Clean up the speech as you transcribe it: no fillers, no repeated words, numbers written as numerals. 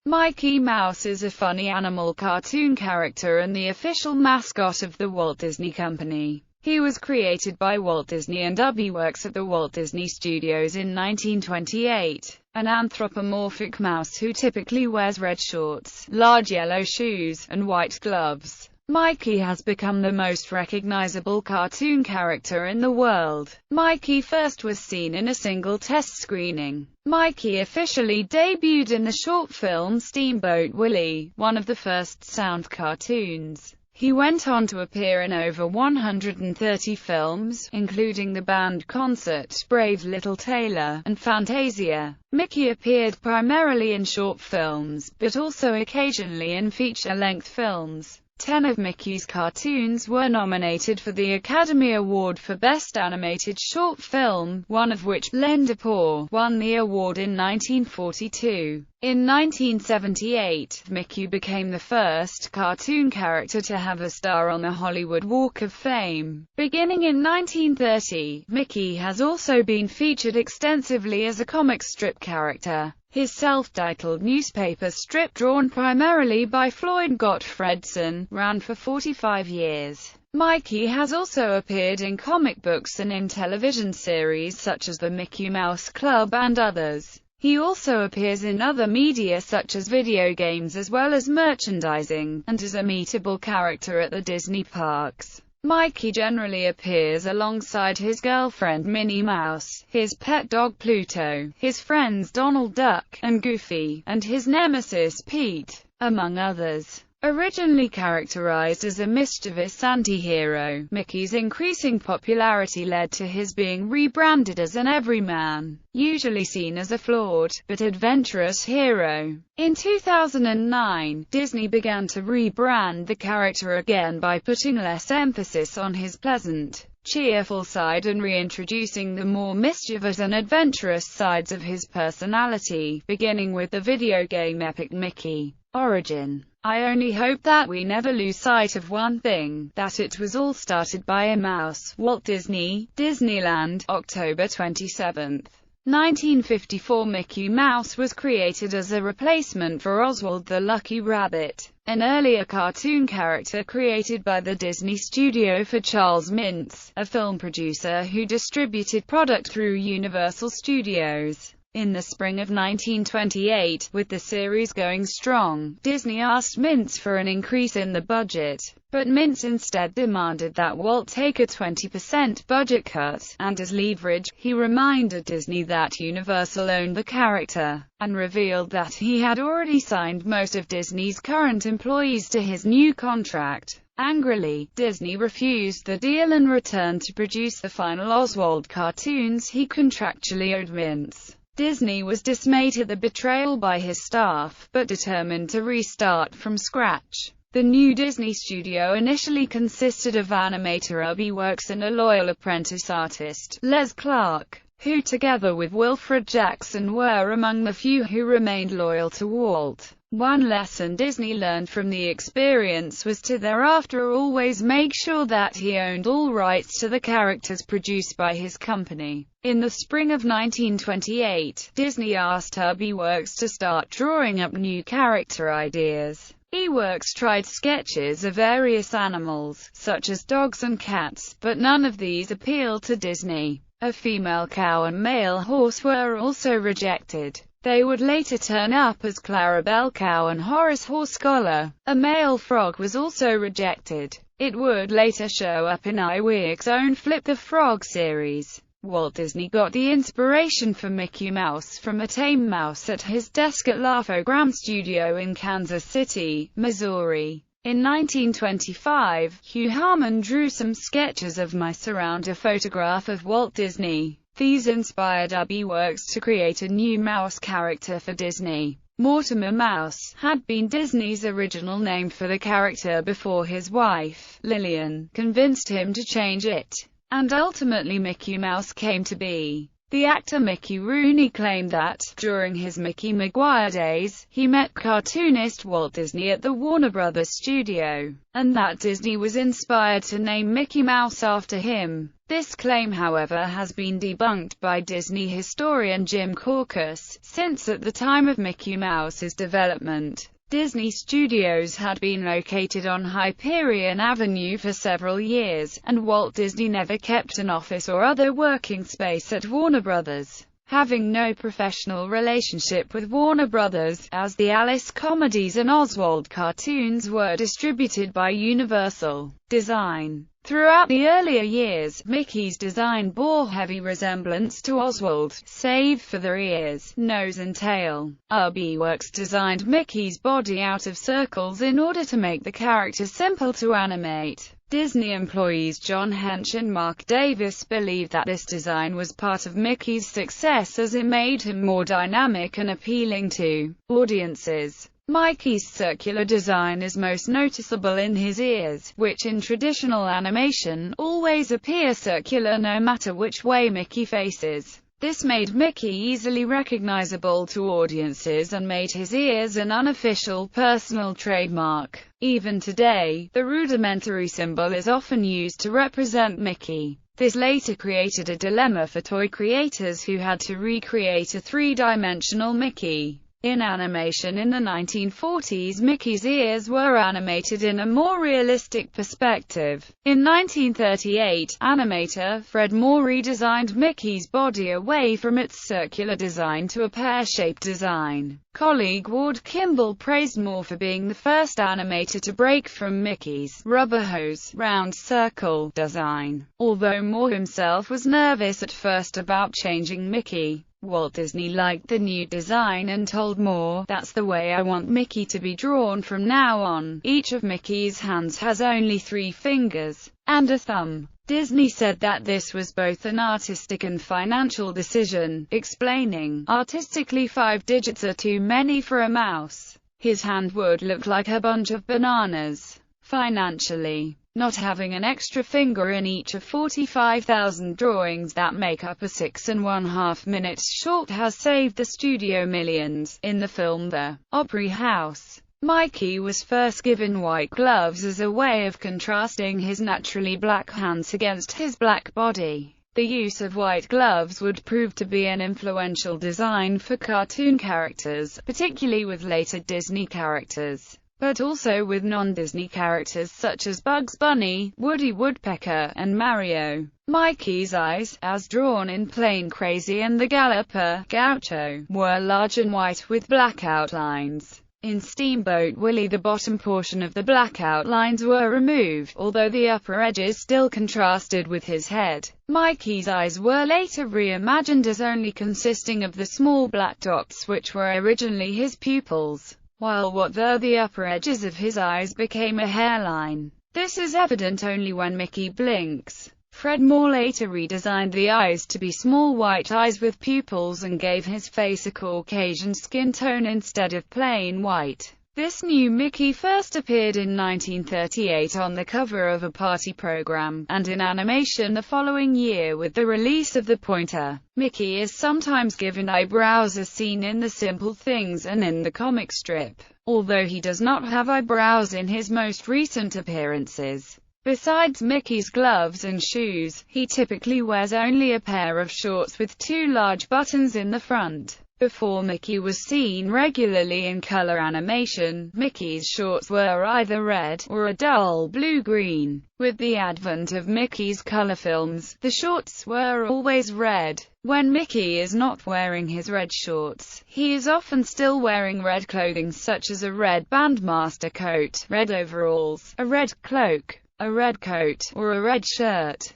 Mickey Mouse is a funny animal cartoon character and the official mascot of the Walt Disney Company. He was created by Walt Disney and Iwerks at the Walt Disney Studios in 1928. An anthropomorphic mouse who typically wears red shorts, large yellow shoes, and white gloves. Mickey has become the most recognizable cartoon character in the world. Mickey first was seen in a single test screening. Mickey officially debuted in the short film Steamboat Willie, one of the first sound cartoons. He went on to appear in over 130 films, including the band Concert, Brave Little Tailor, and Fantasia. Mickey appeared primarily in short films, but also occasionally in feature-length films. 10 of Mickey's cartoons were nominated for the Academy Award for Best Animated Short Film, one of which, Linda Paw, won the award in 1942. In 1978, Mickey became the first cartoon character to have a star on the Hollywood Walk of Fame. Beginning in 1930, Mickey has also been featured extensively as a comic strip character. His self-titled newspaper strip, drawn primarily by Floyd Gottfredson, ran for 45 years. Mickey has also appeared in comic books and in television series such as The Mickey Mouse Club and others. He also appears in other media such as video games as well as merchandising, and as a meetable character at the Disney parks. Mickey generally appears alongside his girlfriend Minnie Mouse, his pet dog Pluto, his friends Donald Duck and Goofy, and his nemesis Pete, among others. Originally characterized as a mischievous anti-hero, Mickey's increasing popularity led to his being rebranded as an everyman, usually seen as a flawed, but adventurous hero. In 2009, Disney began to rebrand the character again by putting less emphasis on his pleasant, cheerful side and reintroducing the more mischievous and adventurous sides of his personality, beginning with the video game epic Mickey Origin. I only hope that we never lose sight of one thing, that it was all started by a mouse. Walt Disney, Disneyland, October 27, 1954. Mickey Mouse was created as a replacement for Oswald the Lucky Rabbit, an earlier cartoon character created by the Disney Studio for Charles Mintz, a film producer who distributed product through Universal Studios. In the spring of 1928, with the series going strong, Disney asked Mintz for an increase in the budget, but Mintz instead demanded that Walt take a 20% budget cut, and as leverage, he reminded Disney that Universal owned the character, and revealed that he had already signed most of Disney's current employees to his new contract. Angrily, Disney refused the deal and returned to produce the final Oswald cartoons he contractually owed Mintz. Disney was dismayed at the betrayal by his staff, but determined to restart from scratch. The new Disney studio initially consisted of animator Iwerks and a loyal apprentice artist, Les Clark, who together with Wilfred Jackson were among the few who remained loyal to Walt. One lesson Disney learned from the experience was to thereafter always make sure that he owned all rights to the characters produced by his company. In the spring of 1928, Disney asked Iwerks to start drawing up new character ideas. Iwerks tried sketches of various animals, such as dogs and cats, but none of these appealed to Disney. A female cow and male horse were also rejected. They would later turn up as Clarabelle Cow and Horace Horsecollar. A male frog was also rejected. It would later show up in Iwerks' own Flip the Frog series. Walt Disney got the inspiration for Mickey Mouse from a tame mouse at his desk at Laugh-O-Gram Studio in Kansas City, Missouri. In 1925, Hugh Harman drew some sketches of mice around a photograph of Walt Disney. These inspired Iwerks to create a new mouse character for Disney. Mortimer Mouse had been Disney's original name for the character before his wife, Lillian, convinced him to change it, and ultimately Mickey Mouse came to be. The actor Mickey Rooney claimed that, during his Mickey Maguire days, he met cartoonist Walt Disney at the Warner Brothers studio, and that Disney was inspired to name Mickey Mouse after him. This claim, however, has been debunked by Disney historian Jim Korkis, since at the time of Mickey Mouse's development, Disney Studios had been located on Hyperion Avenue for several years, and Walt Disney never kept an office or other working space at Warner Brothers. Having no professional relationship with Warner Brothers, as the Alice comedies and Oswald cartoons were distributed by Universal Design. Throughout the earlier years, Mickey's design bore heavy resemblance to Oswald, save for the ears, nose and tail. Iwerks designed Mickey's body out of circles in order to make the character simple to animate. Disney employees John Hench and Mark Davis believed that this design was part of Mickey's success as it made him more dynamic and appealing to audiences. Mickey's circular design is most noticeable in his ears, which in traditional animation always appear circular no matter which way Mickey faces. This made Mickey easily recognizable to audiences and made his ears an unofficial personal trademark. Even today, the rudimentary symbol is often used to represent Mickey. This later created a dilemma for toy creators who had to recreate a three-dimensional Mickey. In animation in the 1940s, Mickey's ears were animated in a more realistic perspective. In 1938, animator Fred Moore redesigned Mickey's body away from its circular design to a pear-shaped design. Colleague Ward Kimball praised Moore for being the first animator to break from Mickey's rubber hose, round circle design. Although Moore himself was nervous at first about changing Mickey, Walt Disney liked the new design and told Moore, "That's the way I want Mickey to be drawn from now on." Each of Mickey's hands has only 3 fingers and a thumb. Disney said that this was both an artistic and financial decision, explaining, "Artistically 5 digits are too many for a mouse. His hand would look like a bunch of bananas." Financially, not having an extra finger in each of 45,000 drawings that make up a 6½ minutes short has saved the studio millions. In the film The Opry House, Mickey was first given white gloves as a way of contrasting his naturally black hands against his black body. The use of white gloves would prove to be an influential design for cartoon characters, particularly with later Disney characters, but also with non-Disney characters such as Bugs Bunny, Woody Woodpecker, and Mario. Mickey's eyes, as drawn in Plain Crazy and the Galloper, Gaucho, were large and white with black outlines. In Steamboat Willie, the bottom portion of the black outlines were removed, although the upper edges still contrasted with his head. Mickey's eyes were later reimagined as only consisting of the small black dots which were originally his pupils, while the upper edges of his eyes became a hairline. This is evident only when Mickey blinks. Fred Moore later redesigned the eyes to be small white eyes with pupils and gave his face a Caucasian skin tone instead of plain white. This new Mickey first appeared in 1938 on the cover of a party program, and in animation the following year with the release of The Pointer. Mickey is sometimes given eyebrows as seen in The Simple Things and in the comic strip, although he does not have eyebrows in his most recent appearances. Besides Mickey's gloves and shoes, he typically wears only a pair of shorts with 2 large buttons in the front. Before Mickey was seen regularly in color animation, Mickey's shorts were either red, or a dull blue-green. With the advent of Mickey's color films, the shorts were always red. When Mickey is not wearing his red shorts, he is often still wearing red clothing such as a red bandmaster coat, red overalls, a red cloak, a red coat, or a red shirt.